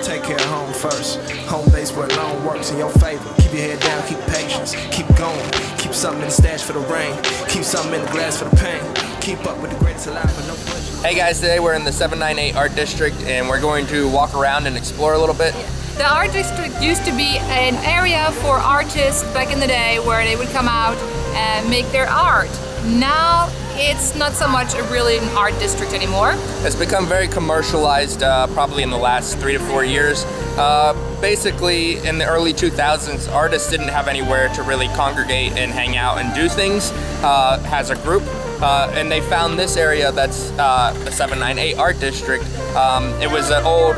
Take care of home first. Home base where it long works in your favor. Keep your head down, keep patience, keep going. Keep something in the stash for the rain. Keep something in the glass for the pain. Keep up with the greatest alive for no budget. Hey guys, today we're in the 798 Art District and we're going to walk around and explore a little bit. The art district used to be an area for artists back in the day where they would come out and make their art. Now it's not so much really an art district anymore. It's become very commercialized probably in the last 3 to 4 years. Basically in the early 2000s, artists didn't have anywhere to really congregate and hang out and do things as a group. And they found this area that's the 798 Art District. It was an old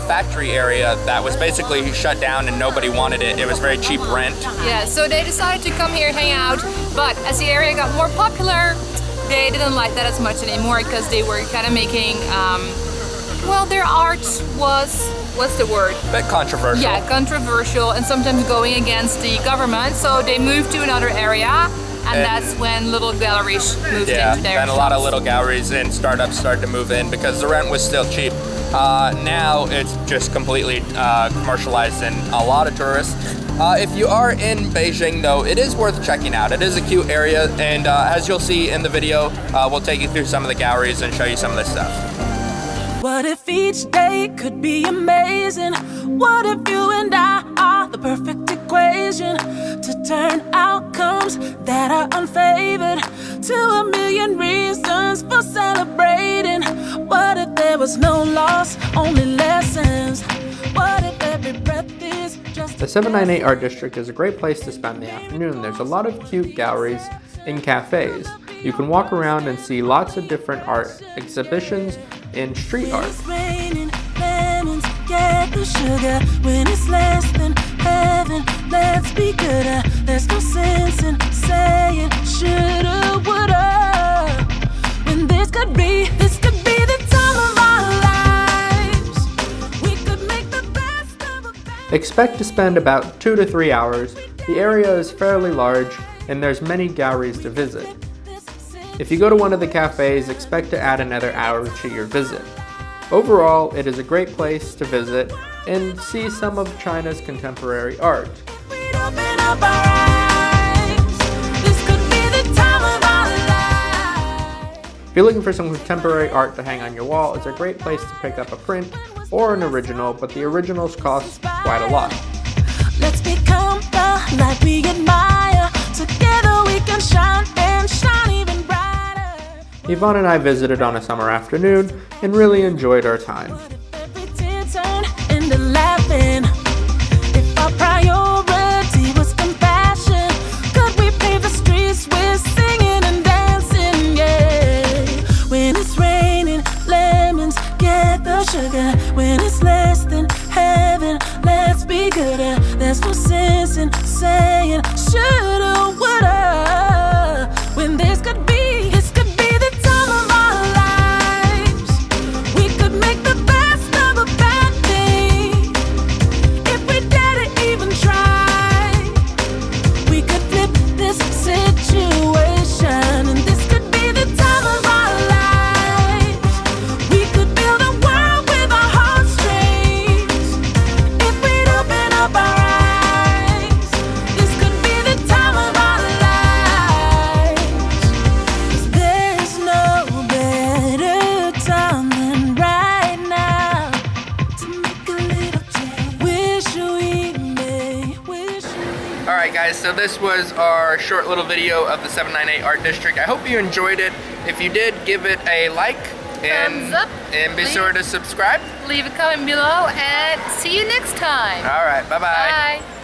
factory area that was basically shut down and nobody wanted it. It was very cheap rent. Yeah, so they decided to come here and hang out, but as the area got more popular, they didn't like that as much anymore because they were kind of making, well, their art was, what's the word? A bit controversial. Yeah, controversial and sometimes going against the government, so they moved to another area. And that's when little galleries moved into there. And a lot of little galleries and startups started to move in because the rent was still cheap. Now it's just completely commercialized and a lot of tourists. If you are in Beijing though, it is worth checking out. It is a cute area and as you'll see in the video, we'll take you through some of the galleries and show you some of this stuff. What if each day could be amazing? What if you and I are the perfect equation to turn outcomes that are unfavored to a million reasons for celebrating? What if there was no loss, only lessons? What if every breath is just... The 798 Art District is a great place to spend the afternoon. There's a lot of cute galleries and cafes. You can walk around and see lots of different art exhibitions and street art. It's raining lemons, get the sugar. When it's less than heaven, let's be gooder. There's no sense in saying shoulda, woulda. When this could be the time of our lives. We could make the best of a bad. Expect to spend about 2 to 3 hours. The area is fairly large and there's many galleries to visit. If you go to one of the cafes, expect to add another hour to your visit. Overall, it is a great place to visit and see some of China's contemporary art. We'd open up our eyes. This could be the time of our lives. If you're looking for some contemporary art to hang on your wall, it's a great place to pick up a print or an original, but the originals cost quite a lot. Let's become the light we admire. Together we can shine and shine even brighter. Yvonne and I visited on a summer afternoon and really enjoyed our time. Every tear turned into laughing. If our priority was compassion, could we pave the streets with singing and dancing? Yeah. When it's raining lemons, get the sugar. When it's less than heaven, let's be gooder. There's no sense in saying shoulda, woulda. When this could be the time of our lives. We could make the best of a bad thing. If we dared to even try, we could flip this situation. And this could be the time of our lives. We could build a world with our heartstrings. If we'd open up our eyes, this could be the time of our lives. There's no better time than right now to make a little change. Wish we may, wish we. Alright guys, so this was our short little video of the 798 Art District. I hope you enjoyed it. If you did, give it a like Thumbs up. and be sure to subscribe. Leave a comment below and see you next time. Alright, bye-bye. Bye.